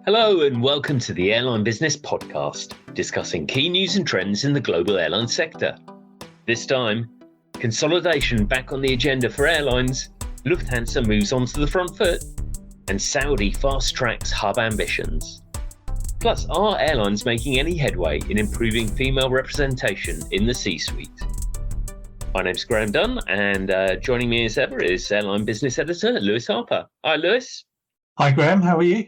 Hello and welcome to the Airline Business Podcast, discussing key news and trends in the global airline sector. This time, consolidation back on the agenda for airlines, Lufthansa moves onto the front foot, and Saudi fast-tracks hub ambitions. Plus, are airlines making any headway in improving female representation in the C-suite? My name's Graham Dunn, and joining me as ever is Airline Business Editor Lewis Harper. Hi, Lewis. Hi, Graham. How are you?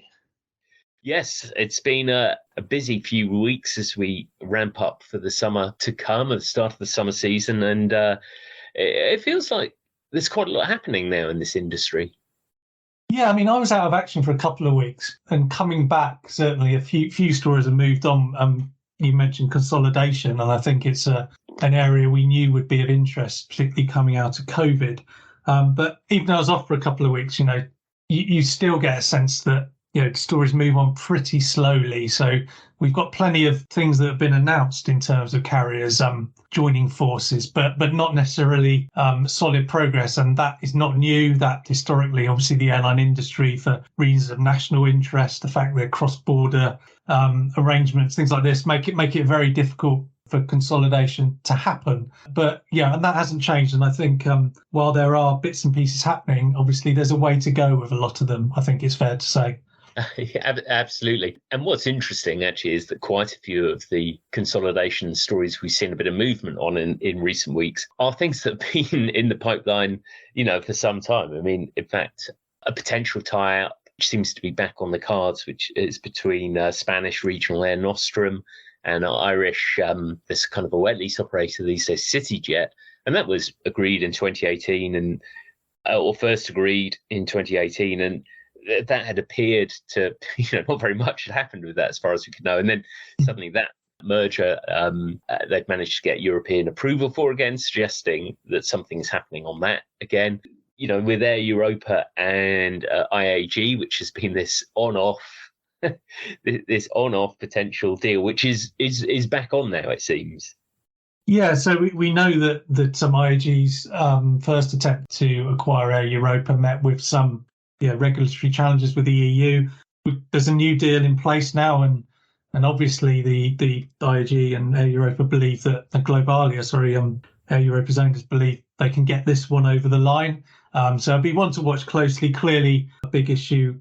Yes, it's been a busy few weeks as we ramp up for the summer to come, at the start of the summer season, and it feels like there's quite a lot happening now in this industry. Yeah, I mean, I was out of action for a couple of weeks, and coming back, certainly a few stories have moved on. You mentioned consolidation, and I think it's an area we knew would be of interest, particularly coming out of COVID. But even though I was off for a couple of weeks, you still get a sense that stories move on pretty slowly. So we've got plenty of things that have been announced in terms of carriers joining forces, but not necessarily solid progress. And that is not new. That historically, obviously, the airline industry, for reasons of national interest, the fact that cross-border arrangements, things like this, make it very difficult for consolidation to happen. But yeah, and that hasn't changed. And I think while there are bits and pieces happening, obviously there's a way to go with a lot of them, I think it's fair to say. Yeah, absolutely. And what's interesting actually is that quite a few of the consolidation stories we've seen a bit of movement on in recent weeks are things that have been in the pipeline, for some time. I mean, in fact, a potential tie-up which seems to be back on the cards, which is between Spanish regional Air Nostrum and Irish, this kind of a wet lease operator these days, CityJet. And that was agreed in 2018 or first agreed in 2018. And that had appeared to, not very much had happened with that as far as we could know. And then suddenly that merger, they've managed to get European approval for again, suggesting that something's happening on that again. With Air Europa and IAG, which has been this on-off potential deal, which is back on now, it seems. Yeah, so we know that some IAG's first attempt to acquire Air Europa met with some regulatory challenges with the EU. There's a new deal in place now, and obviously the IAG and Air Europa believe that Air Europa's owners believe they can get this one over the line. So it'll be one to watch closely. Clearly, a big issue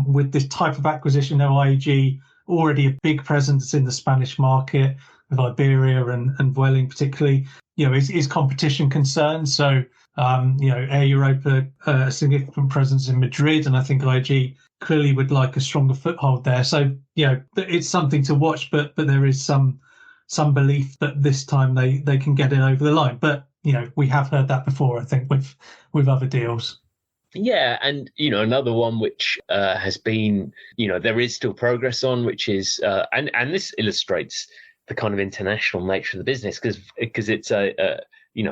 with this type of acquisition. Now, IAG already a big presence in the Spanish market with Iberia and Vueling particularly. Is competition concerned? So Air Europa, a significant presence in Madrid, and I think IAG clearly would like a stronger foothold there. So, it's something to watch, but there is some belief that this time they can get it over the line. But, we have heard that before, I think, with other deals. Yeah, and, another one which has been, there is still progress on, which is, and this illustrates the kind of international nature of the business, because it's a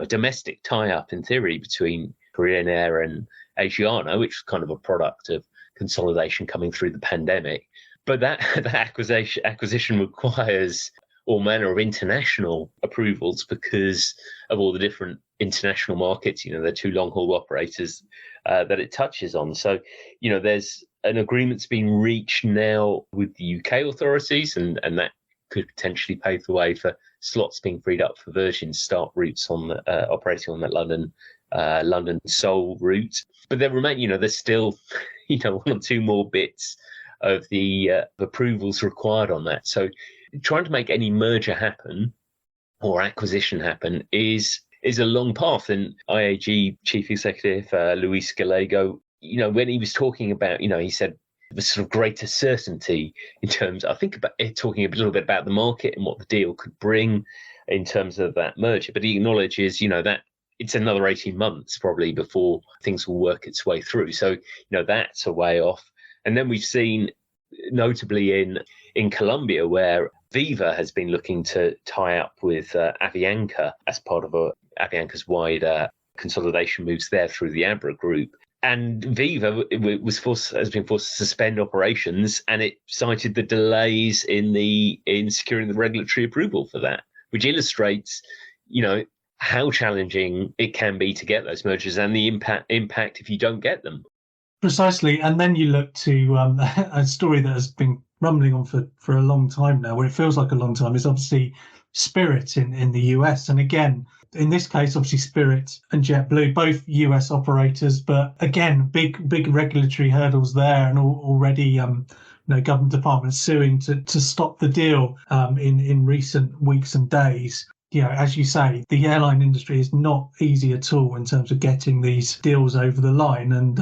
domestic tie-up in theory between Korean Air and Asiana, which is kind of a product of consolidation coming through the pandemic. But that acquisition requires all manner of international approvals because of all the different international markets. There are two long-haul operators that it touches on. So, there's an agreement's been reached now with the UK authorities, and that could potentially pave the way for slots being freed up for Virgin start routes on the, operating on that London Seoul route. But there remain, there's still, one or two more bits of the approvals required on that. So trying to make any merger happen or acquisition happen is a long path. And IAG Chief Executive Luis Gallego, when he was talking about, he said, the sort of greater certainty in terms, I think, about talking a little bit about the market and what the deal could bring in terms of that merger. But he acknowledges, that it's another 18 months probably before things will work its way through. So, that's a way off. And then we've seen, notably in Colombia, where Viva has been looking to tie up with Avianca as part of Avianca's wider consolidation moves there through the Abra Group. And Viva has been forced to suspend operations, and it cited the delays in securing the regulatory approval for that, which illustrates, how challenging it can be to get those mergers and the impact if you don't get them. Precisely. And then you look to a story that has been rumbling on for a long time now, where it feels like a long time, is obviously Spirit in the US. And again, in this case, obviously Spirit and JetBlue, both US operators, but again, big regulatory hurdles there, and already government departments suing to stop the deal in recent weeks and days. As you say, the airline industry is not easy at all in terms of getting these deals over the line. And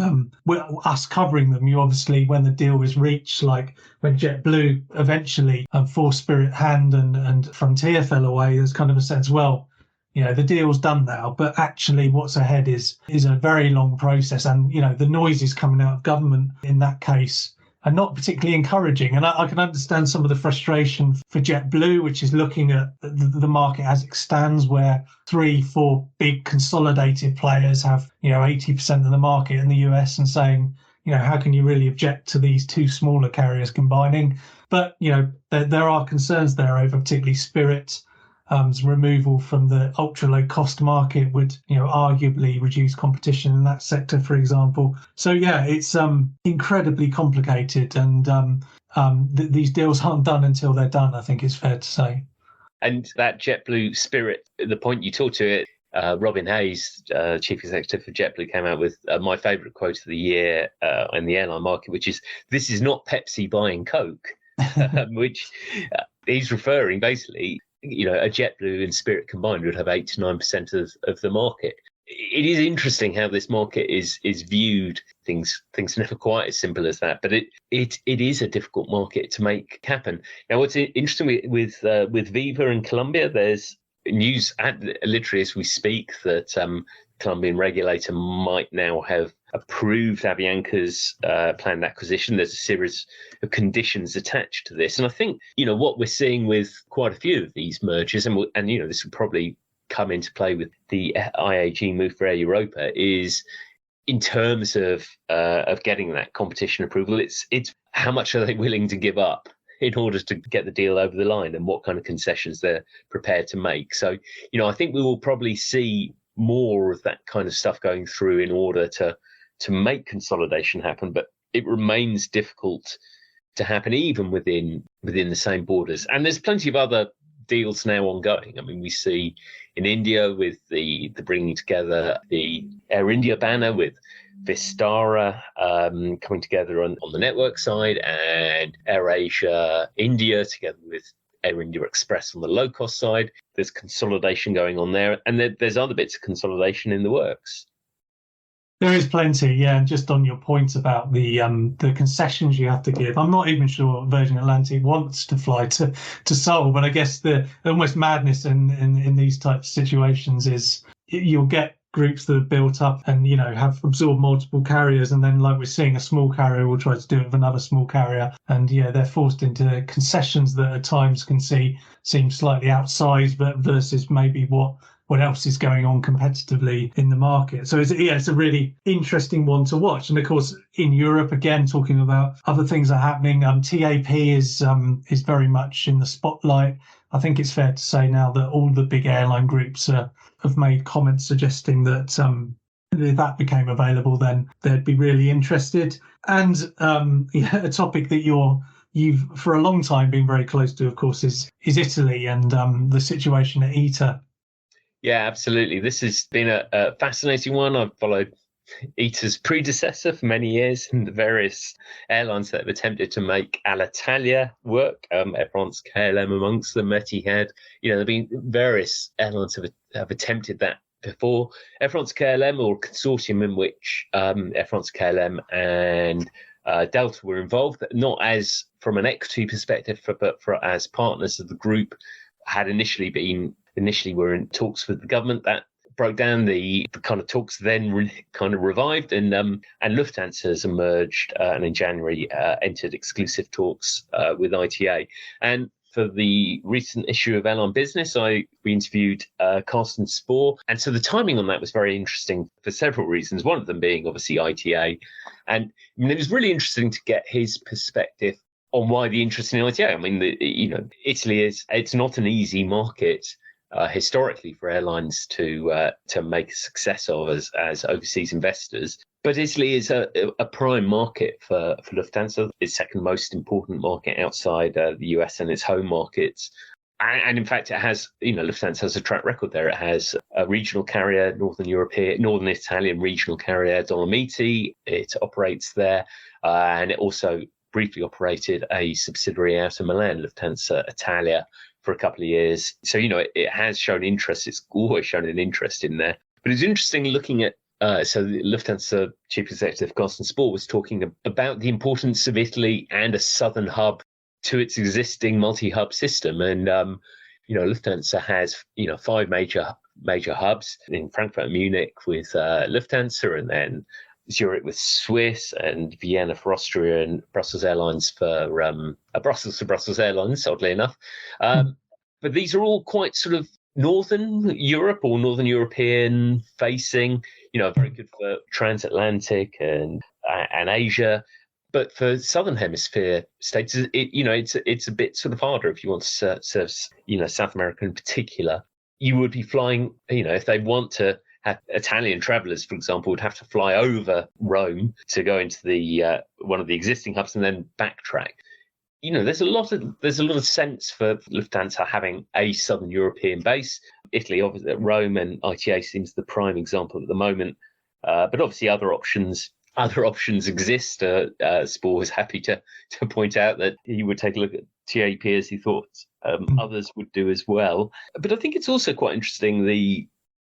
us covering them, you obviously, when the deal is reached, like when JetBlue eventually forced Spirit hand and Frontier fell away, there's kind of a sense, well, the deal's done now, but actually what's ahead is a very long process. And, the noises coming out of government in that case are not particularly encouraging. And I can understand some of the frustration for JetBlue, which is looking at the market as it stands, where 3-4 big consolidated players have, 80% of the market in the US, and saying, how can you really object to these two smaller carriers combining? But, there are concerns there over particularly Spirit's removal from the ultra low cost market would, arguably reduce competition in that sector, for example. So yeah, it's incredibly complicated, and these deals aren't done until they're done, I think it's fair to say. And that JetBlue Spirit, the point you talked to it, Robin Hayes, chief executive for JetBlue, came out with my favourite quote of the year in the airline market, which is, "This is not Pepsi buying Coke," which he's referring basically, a JetBlue and Spirit combined would have 8 to 9% of the market. It is interesting how this market is viewed. Things never quite as simple as that, but it is a difficult market to make happen. Now, what's interesting with Viva and Colombia, there's news literally as we speak that Colombian regulator might now have approved Avianca's planned acquisition. There's a series of conditions attached to this. And I think, what we're seeing with quite a few of these mergers, and this will probably come into play with the IAG move for Air Europa, is in terms of getting that competition approval, it's how much are they willing to give up in order to get the deal over the line, and what kind of concessions they're prepared to make. So, I think we will probably see more of that kind of stuff going through in order to make consolidation happen, but it remains difficult to happen even within the same borders. And there's plenty of other deals now ongoing. I mean, we see in India with the bringing together the Air India banner with Vistara coming together on the network side, and AirAsia India together with Air India Express on the low cost side. There's consolidation going on there, and there's other bits of consolidation in the works. There is plenty, yeah. And just on your point about the concessions you have to give, I'm not even sure Virgin Atlantic wants to fly to Seoul, but I guess the almost madness in these types of situations is you'll get groups that are built up and have absorbed multiple carriers, and then, like we're seeing, a small carrier will try to do it with another small carrier, and they're forced into concessions that at times can seem slightly outsized, but versus maybe what else is going on competitively in the market. So it's a really interesting one to watch. And of course, in Europe, again, talking about other things that are happening, TAP is very much in the spotlight. I think it's fair to say now that all the big airline groups have made comments suggesting that if that became available, then they'd be really interested. And a topic that you've for a long time been very close to, of course, is Italy and the situation at ITA. Yeah, absolutely. This has been a fascinating one. I've followed ITA's predecessor for many years, and the various airlines that have attempted to make Alitalia work, Air France, KLM amongst them, Etihad. There have been various airlines have attempted that before. Air France, KLM, or a consortium in which Air France, KLM and Delta were involved, not as from an equity perspective, but as partners of the group, had initially were in talks with the government. That broke down. The kind of talks then kind of revived, and Lufthansa has emerged and in January entered exclusive talks with ITA. And for the recent issue of Airline Business, we interviewed Carsten Spohr. And so the timing on that was very interesting for several reasons, one of them being obviously ITA. And it was really interesting to get his perspective on why the interest in ITA. I mean, Italy it's not an easy market historically for airlines to make a success of as overseas investors. But Italy is a prime market for Lufthansa. Its second most important market outside the US and its home markets. And in fact, it has, Lufthansa has a track record there. It has a regional carrier, Northern Italian regional carrier, Dolomiti. It operates there. And it also briefly operated a subsidiary out of Milan, Lufthansa Italia, for a couple of years. So, it has shown interest. It's always shown an interest in there. But it's interesting looking at, so the Lufthansa chief executive, Carsten Spohr, was talking about the importance of Italy and a southern hub to its existing multi-hub system. And, Lufthansa has, 5 major hubs in Frankfurt and Munich with Lufthansa, and then Zurich with Swiss, and Vienna for Austria, and Brussels Airlines for Brussels to Brussels Airlines, oddly enough. But these are all quite sort of Northern Europe or Northern European facing, very good for transatlantic and Asia. But for Southern Hemisphere states, it's a bit sort of harder if you want to serve, South America in particular. You would be flying, if they want to have Italian travellers, for example, would have to fly over Rome to go into the one of the existing hubs and then backtrack. There's a lot of sense for Lufthansa having a Southern European base. Italy, obviously, Rome and ITA seems the prime example at the moment. But obviously, other options exist. Spohr was happy to point out that he would take a look at TAP as he thought others would do as well. But I think it's also quite interesting.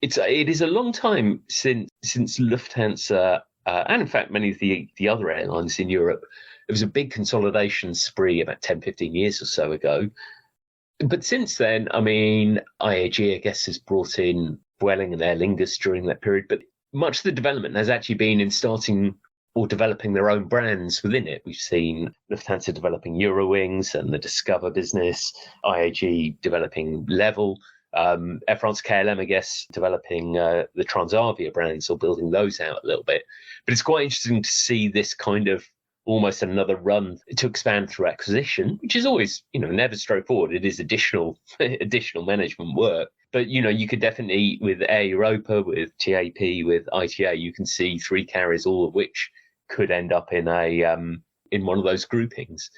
It is a long time since Lufthansa and in fact many of the other airlines in Europe. There was a big consolidation spree about 10, 15 years or so ago. But since then, IAG, I guess, has brought in Vueling and Aer Lingus during that period. But much of the development has actually been in starting or developing their own brands within it. We've seen Lufthansa developing Eurowings and the Discover business, IAG developing Level, Air France KLM, I guess, developing the Transavia brands or building those out a little bit. But it's quite interesting to see this kind of almost another run to expand through acquisition, which is always, never straightforward. It is additional management work. But, you could definitely, with Air Europa, with TAP, with ITA, you can see 3 carriers, all of which could end up in in one of those groupings.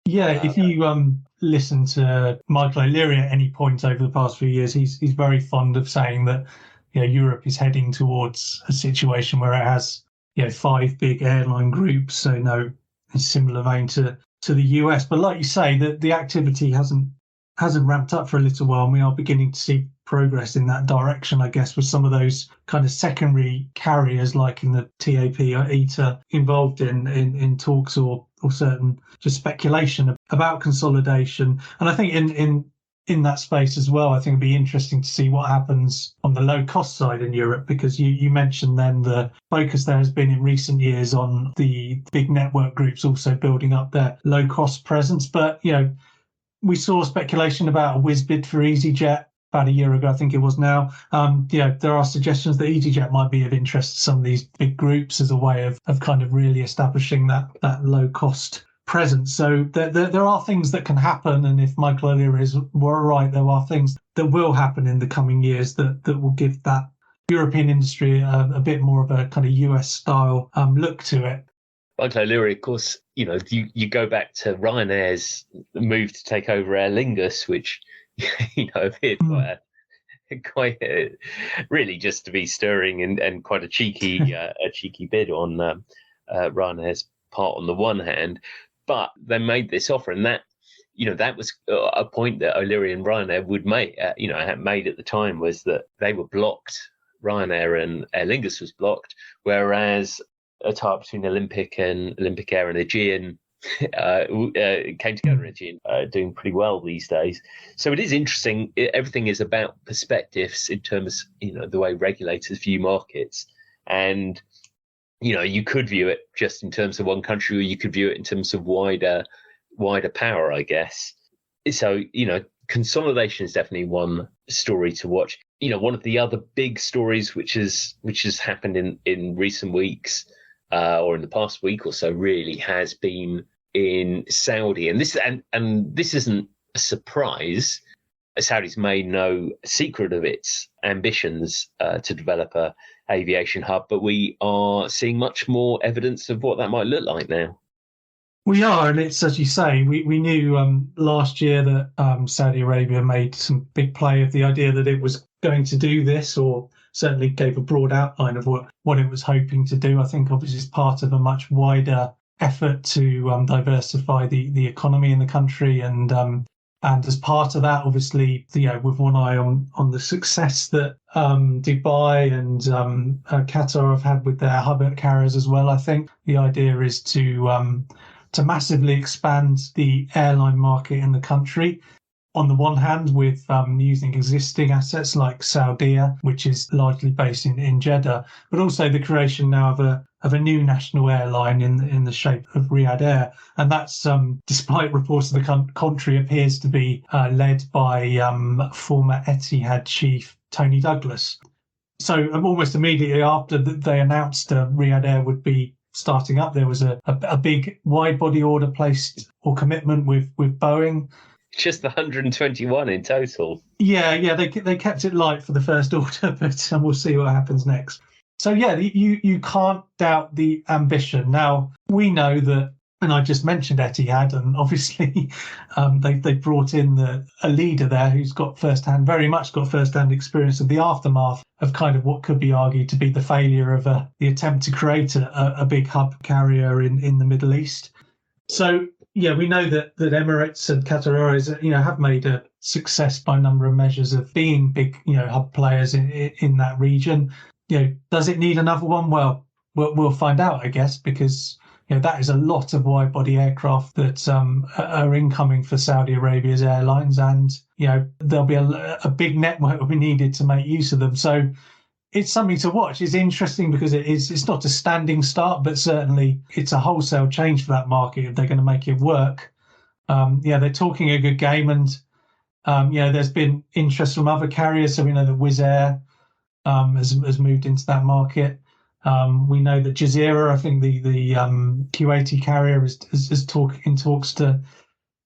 Yeah, if you listen to Michael O'Leary at any point over the past few years, he's very fond of saying that Europe is heading towards a situation where it has 5 big airline groups, so in similar vein to the US. But like you say, the activity hasn't ramped up for a little while, and we are beginning to see progress in that direction, I guess, with some of those kind of secondary carriers like in the TAP or ITA involved in talks or certain just speculation about consolidation. And I think in that space as well, I think it'd be interesting to see what happens on the low cost side in Europe, because you mentioned then the focus there has been in recent years on the big network groups also building up their low cost presence. But, we saw speculation about a whiz bid for EasyJet about a year ago, I think it was now. There are suggestions that EasyJet might be of interest to some of these big groups as a way of kind of really establishing that low cost presence. So there are things that can happen, and if Michael O'Leary were right, there are things that will happen in the coming years that will give that European industry a bit more of a kind of US style look to it. Michael O'Leary, of course, you go back to Ryanair's move to take over Aer Lingus, which appeared quite really just to be stirring and quite a cheeky bid on Ryanair's part on the one hand. But they made this offer, and that was a point that O'Leary and Ryanair would make, had made at the time, was that they were blocked. Ryanair and Aer Lingus was blocked, whereas a tie between Olympic Air and Aegean came together. Aegean doing pretty well these days. So it is interesting. Everything is about perspectives in terms, the way regulators view markets, and you could view it just in terms of one country, or you could view it in terms of wider power, I guess. So, consolidation is definitely one story to watch. One of the other big stories which has happened in recent weeks, or in the past week or so, really has been in Saudi. And this isn't a surprise, Saudi's made no secret of its ambitions to develop a aviation hub, but we are seeing much more evidence of what that might look like now. We are, and it's, as you say, we knew last year that Saudi Arabia made some big play of the idea that it was going to do this, or certainly gave a broad outline of what it was hoping to do. I think obviously it's part of a much wider effort to diversify the economy in the country, and as part of that, obviously, with one eye on the success that Dubai and Qatar have had with their hub carriers as well. I think the idea is to massively expand the airline market in the country. On the one hand, with using existing assets like Saudi Air, which is largely based in Jeddah, but also the creation now of a new national airline in the shape of Riyadh Air, and that's despite reports of the country appears to be led by former Etihad chief Tony Douglas. So almost immediately after they announced Riyadh Air would be starting up, there was a big wide-body order placed or commitment with Boeing. Just 121 in total. Yeah, they kept it light for the first order, but we'll see what happens next. So yeah, you can't doubt the ambition. Now, we know that, and I just mentioned Etihad, and obviously they brought in a leader there who's very much got first-hand experience of the aftermath of kind of what could be argued to be the failure of the attempt to create a big hub carrier in the Middle East. So yeah, we know that Emirates and Qatar Airways, have made a success by a number of measures of being big, hub players in that region. Does it need another one? Well, we'll find out, I guess, because that is a lot of wide-body aircraft that are incoming for Saudi Arabia's airlines, and there'll be a big network we needed to make use of them. So it's something to watch. It's interesting because it's not a standing start, but certainly it's a wholesale change for that market if they're going to make it work. They're talking a good game, and there's been interest from other carriers. So we know that Wizz Air has moved into that market. We know that Jazeera, I think the Kuwaiti carrier, is in talks to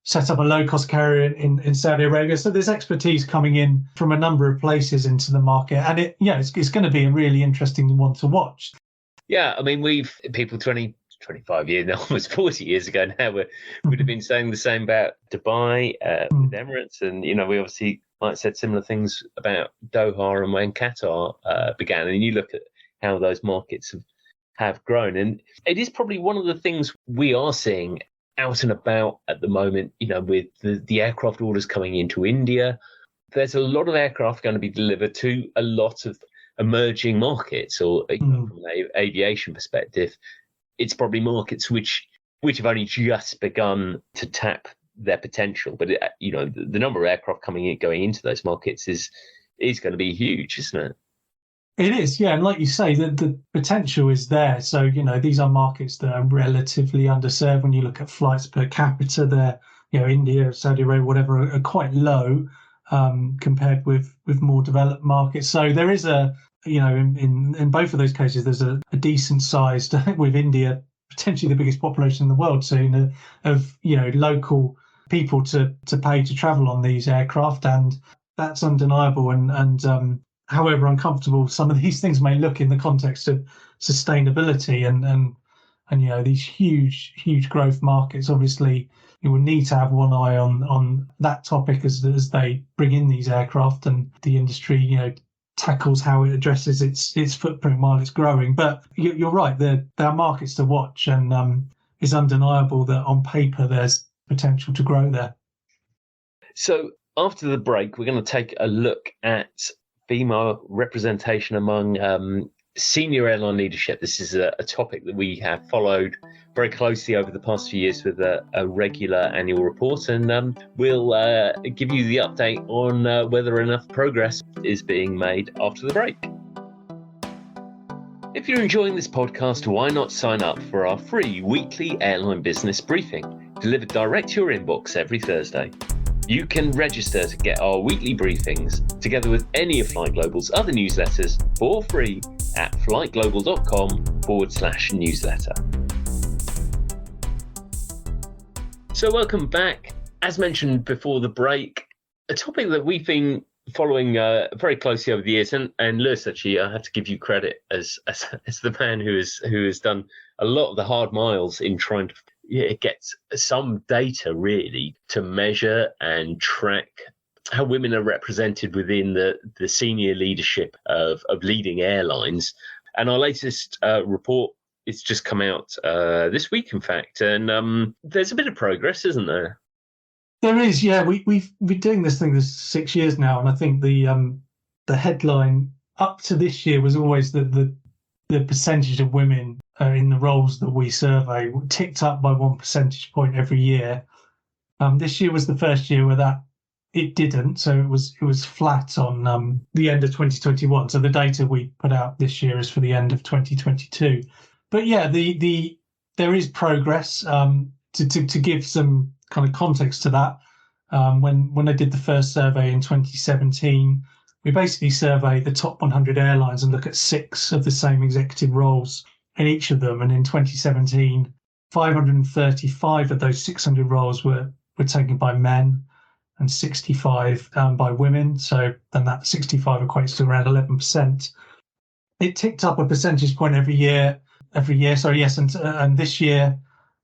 set up a low-cost carrier in Saudi Arabia. So there's expertise coming in from a number of places into the market, and it's going to be a really interesting one to watch. Yeah, I mean, people 25 years now, almost 40 years ago now, would have been saying the same about Dubai with Emirates, and we obviously might have said similar things about Doha and when Qatar began. And you look at how those markets have grown, and it is probably one of the things we are seeing out and about at the moment, with the aircraft orders coming into India. There's a lot of aircraft going to be delivered to a lot of emerging markets, or from an aviation perspective, it's probably markets which have only just begun to tap their potential. But the number of aircraft going into those markets is going to be huge, isn't it? It is, yeah. And like you say, the potential is there. So, these are markets that are relatively underserved. When you look at flights per capita, they're, India, Saudi Arabia, whatever, are quite low compared with more developed markets. So there is in both of those cases, there's a decent sized, with India potentially the biggest population in the world. So, of local people to pay to travel on these aircraft, and that's undeniable. And however uncomfortable some of these things may look in the context of sustainability and these huge growth markets, obviously you will need to have one eye on that topic as they bring in these aircraft, and the industry tackles how it addresses its footprint while it's growing. But you're right, there are markets to watch, and it's undeniable that on paper there's potential to grow there. So after the break, we're going to take a look at female representation among senior airline leadership. This is a topic that we have followed very closely over the past few years with a regular annual report, and we'll give you the update on whether enough progress is being made after the break. If you're enjoying this podcast, why not sign up for our free weekly airline business briefing, delivered direct to your inbox every Thursday. You can register to get our weekly briefings, together with any of Flight Global's other newsletters, for free at flightglobal.com/newsletter. So welcome back. As mentioned before the break, a topic that we've been following very closely over the years, and Lewis, actually, I have to give you credit as the man who has done a lot of the hard miles in trying to get some data really to measure and track how women are represented within the senior leadership of leading airlines. And our latest report it's just come out this week, in fact, and there's a bit of progress, isn't there? There is, yeah. We've been doing this thing for 6 years now, and I think the headline up to this year was always that the percentage of women in the roles that we survey ticked up by 1 percentage point every year. This year was the first year where that it didn't, so it was flat on the end of 2021. So the data we put out this year is for the end of 2022. But yeah, there is progress. To give some kind of context to that, when I did the first survey in 2017, we basically survey the top 100 airlines and look at 6 of the same executive roles in each of them. And in 2017, 535 of those 600 roles were taken by men and 65 by women. So then that 65 equates to around 11%. It ticked up a percentage point every year. Sorry, yes, and this year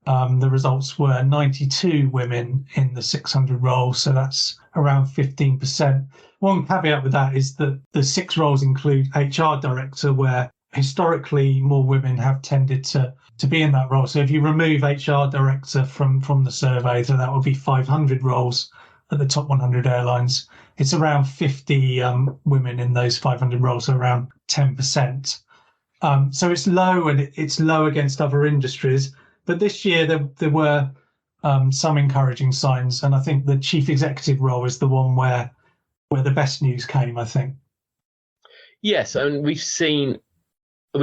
the results were 92 women in the 600 roles, so that's around 15%. One caveat with that is that the 6 roles include HR director, where historically more women have tended to be in that role. So if you remove HR director from the survey, so that would be 500 roles at the top 100 airlines. It's around 50 women in those 500 roles, so around 10%. So it's low, and it's low against other industries. But this year there were some encouraging signs, and I think the chief executive role is the one where the best news came, I think. Yes, and we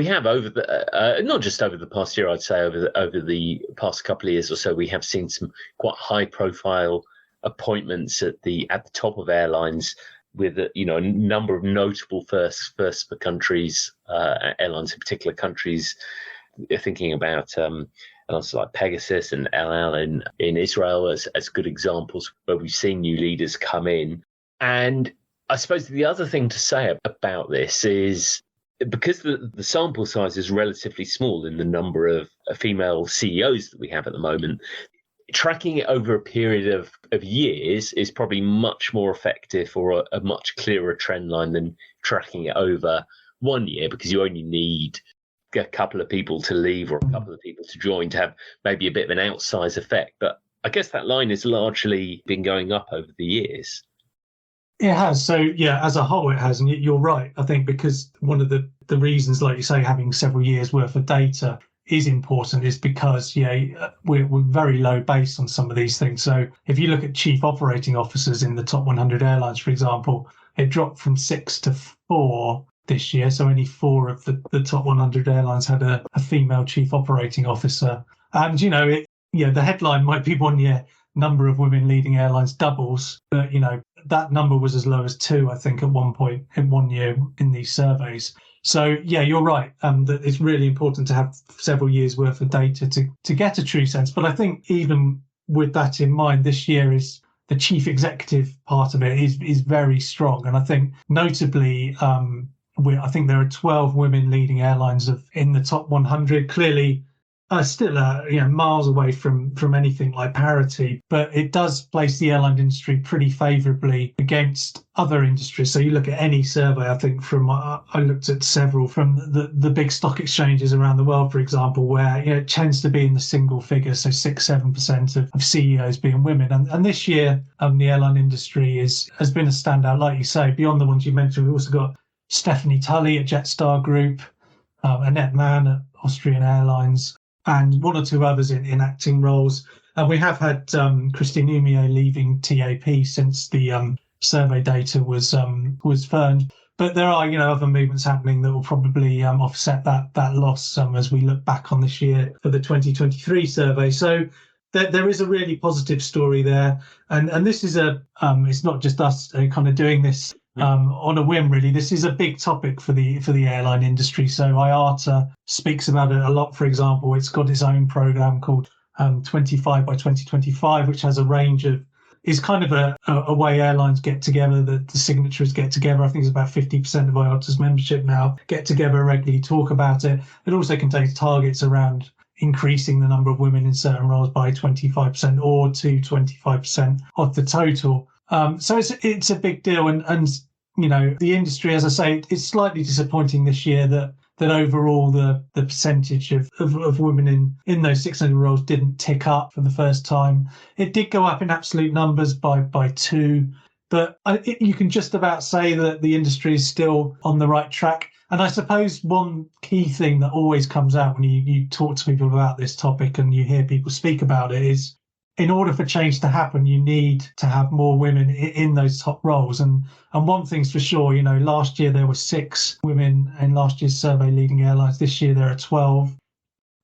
have over the not just over the past year, I'd say over the past couple of years or so, we have seen some quite high profile appointments at the top of airlines with a number of notable firsts for countries, airlines in particular countries. Thinking about airlines like Pegasus and El Al in Israel as good examples where we've seen new leaders come in. And I suppose the other thing to say about this is, because the sample size is relatively small in the number of female CEOs that we have at the moment, tracking it over a period of years is probably much more effective, or a much clearer trend line, than tracking it over 1 year, because you only need a couple of people to leave or a couple of people to join to have maybe a bit of an outsized effect. But I guess that line has largely been going up over the years. It has. So yeah, as a whole it has. And you're right, I think, because one of the reasons, like you say, having several years worth of data is important is because we're very low base on some of these things. So if you look at chief operating officers in the top 100 airlines, for example, it dropped from 6 to 4 this year. So only 4 of the top 100 airlines had a female chief operating officer. And the headline might be 1 year number of women leading airlines doubles, but that number was as low as 2, I think, at one point in 1 year in these surveys. So yeah, you're right. That it's really important to have several years worth of data to get a true sense. But I think even with that in mind, this year is the chief executive part of it is very strong. And I think notably, I think there are 12 women leading airlines in the top 100. Clearly, still miles away from anything like parity, but it does place the airline industry pretty favourably against other industries. So you look at any survey, I think I looked at several from the big stock exchanges around the world, for example, where it tends to be in the single figures, so 6-7% of CEOs being women. And this year, the airline industry has been a standout, like you say. Beyond the ones you mentioned, we've also got Stephanie Tully at Jetstar Group, Annette Mann at Austrian Airlines, and 1 or 2 others in acting roles. And we have had Christine Umier leaving TAP since the survey data was firmed. But there are other movements happening that will probably offset that loss as we look back on this year for the 2023 survey. So there is a really positive story there, and this is it's not just us kind of doing this on a whim, really. This is a big topic for the airline industry. So IATA speaks about it a lot. For example, it's got its own program called 25 by 2025, which has a range of is kind of a way airlines get together, the signatories get together. I think it's about 50% of IATA's membership now get together and regularly talk about it. It also contains targets around increasing the number of women in certain roles by 25% or to 25% of the total. So it's a big deal. And the industry, as I say, it's slightly disappointing this year that overall the percentage of women in those 600 roles didn't tick up for the first time. It did go up in absolute numbers by 2, but you can just about say that the industry is still on the right track. And I suppose one key thing that always comes out when you talk to people about this topic and you hear people speak about it is, in order for change to happen, you need to have more women in those top roles. And one thing's for sure, last year there were 6 women in last year's survey leading airlines. This year there are 12.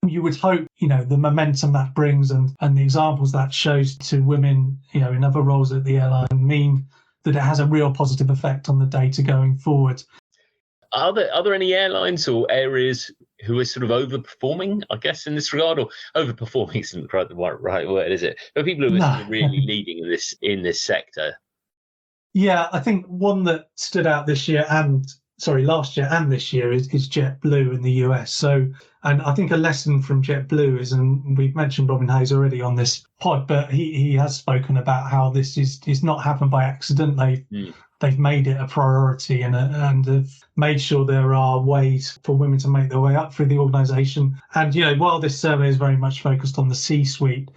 You would hope, the momentum that brings and the examples that shows to women, in other roles at the airline mean that it has a real positive effect on the data going forward. Are there any airlines or areas who are sort of overperforming, I guess, in this regard? Or overperforming isn't quite the right word, is it? But people who are sort of really leading in this sector. Yeah, I think one that stood out last year and this year is JetBlue in the US. So, and I think a lesson from JetBlue is, and we've mentioned Robin Hayes already on this pod, but he has spoken about how this is not happened by accident. They've made it a priority and have made sure there are ways for women to make their way up through the organisation. And, while this survey is very much focused on the C-suite,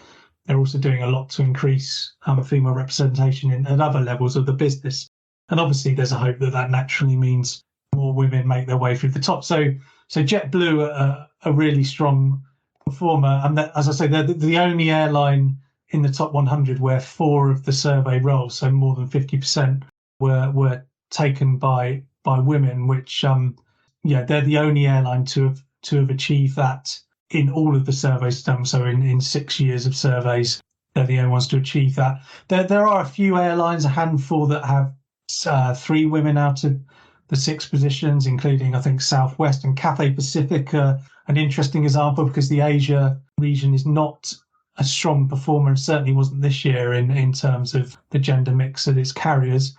they're also doing a lot to increase female representation at other levels of the business. And obviously there's a hope that naturally means more women make their way through the top. So JetBlue are a really strong performer. And as I say, they're the only airline in the top 100 where 4 of the survey roles, so more than 50%, were taken by women, which they're the only airline to have achieved that in all of the surveys done. So in 6 years of surveys, they're the only ones to achieve that. There are a few airlines, a handful, that have 3 women out of the 6 positions, including I think Southwest and Cathay Pacific, an interesting example because the Asia region is not a strong performer and certainly wasn't this year in terms of the gender mix at its carriers.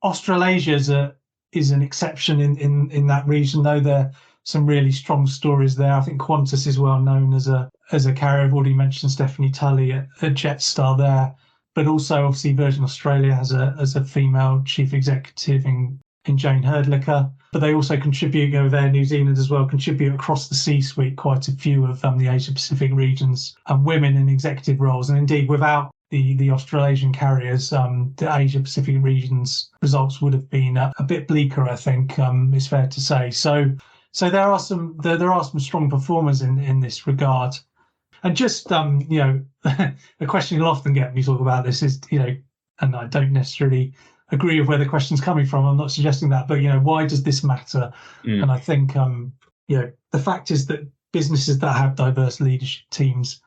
Australasia is an exception in that region, though. There are some really strong stories there. I think Qantas is well known as a carrier. I've already mentioned Stephanie Tully at Jetstar there, but also obviously Virgin Australia has a female chief executive in Jane Herdlicker. But they also contribute over there. New Zealand as well contribute across the C-suite quite a few of the Asia Pacific regions and women in executive roles. And indeed, without the Australasian carriers, the Asia Pacific region's results would have been a bit bleaker, I think, it's fair to say. So there are some strong performers in this regard. And just the question you'll often get when you talk about this is, and I don't necessarily agree with where the question's coming from. I'm not suggesting that, but why does this matter? And I think the fact is that businesses that have diverse leadership teams,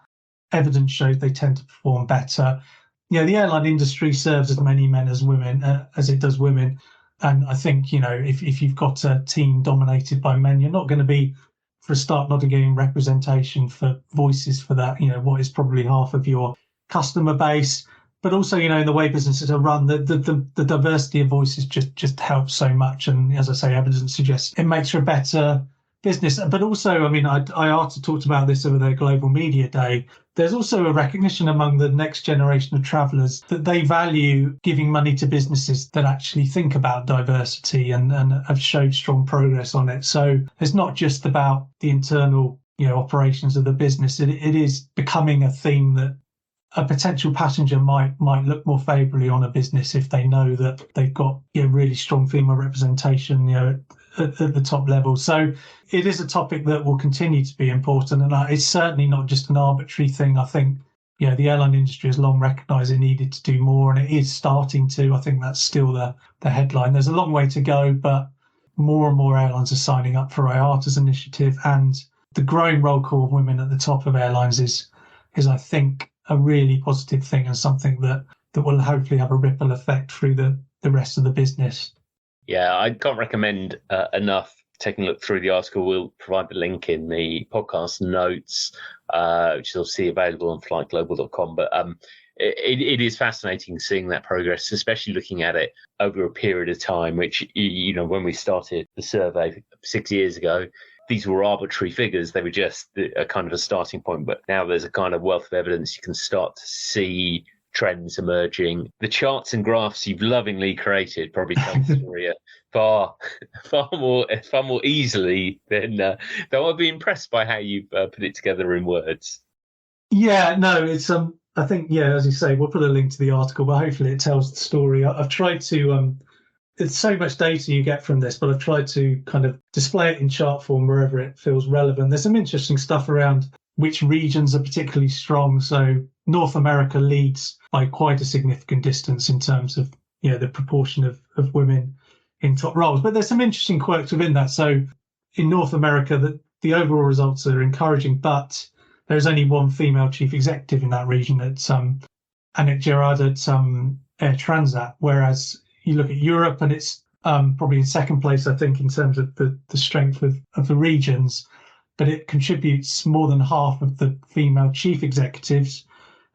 evidence shows they tend to perform better. The airline industry serves as many men as women as it does women. And I think, if you've got a team dominated by men, you're not going to be, for a start, not getting representation for voices for that, what is probably half of your customer base. But also, in the way businesses are run, the diversity of voices just helps so much. And as I say, evidence suggests it makes for a better business. But also, IATA talked about this over their Global Media Day. There's also a recognition among the next generation of travellers that they value giving money to businesses that actually think about diversity and have showed strong progress on it. So it's not just about the internal, operations of the business. It is becoming a theme that a potential passenger might look more favourably on a business if they know that they've got really strong female representation, at the top level. So it is a topic that will continue to be important, and it's certainly not just an arbitrary thing. I think the airline industry has long recognised it needed to do more, and it is starting to. I think that's still the headline. There's a long way to go, but more and more airlines are signing up for IATA's initiative, and the growing roll call of women at the top of airlines is I think a really positive thing, and something that will hopefully have a ripple effect through the rest of the business. Yeah, I can't recommend enough taking a look through the article. We'll provide the link in the podcast notes, which is obviously available on flightglobal.com. But it is fascinating seeing that progress, especially looking at it over a period of time, which, when we started the survey 6 years ago, these were arbitrary figures. They were just a kind of a starting point. But now there's a kind of wealth of evidence. You can start to see trends emerging. The charts and graphs you've lovingly created probably tell the story far more easily than though I'd be impressed by how you've put it together in words. Yeah, no, it's I think, as you say, we'll put a link to the article, but hopefully it tells the story. I've tried to there's so much data you get from this, but I've tried to kind of display it in chart form wherever it feels relevant. There's some interesting stuff around which regions are particularly strong. So North America leads by quite a significant distance in terms of the proportion of women in top roles. But there's some interesting quirks within that. So in North America, the overall results are encouraging, but there's only one female chief executive in that region. It's Annette Gerard at Air Transat, whereas you look at Europe and it's probably in second place, I think, in terms of the strength of the regions, but it contributes more than half of the female chief executives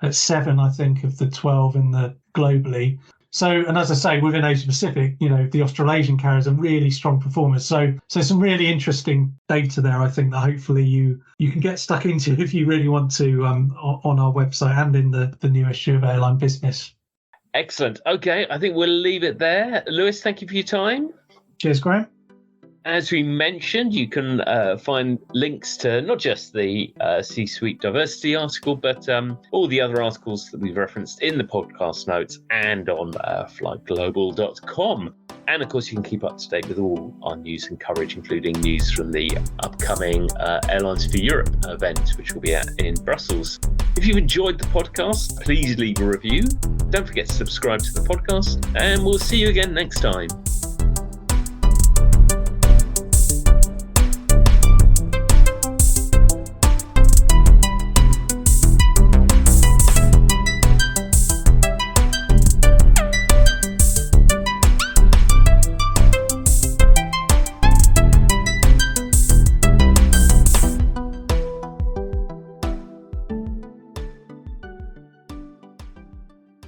at 7, I think, of the 12 in the globally. So, and as I say, within Asia Pacific, the Australasian carriers are really strong performers. So some really interesting data there, I think, that hopefully you can get stuck into if you really want to on our website and in the new issue of Airline Business. Excellent. Okay, I think we'll leave it there. Lewis, thank you for your time. Cheers, Graham. As we mentioned, you can find links to not just the C-Suite diversity article, but all the other articles that we've referenced in the podcast notes and on flightglobal.com. And of course, you can keep up to date with all our news and coverage, including news from the upcoming Airlines for Europe event, which will be in Brussels. If you've enjoyed the podcast, please leave a review. Don't forget to subscribe to the podcast, and we'll see you again next time.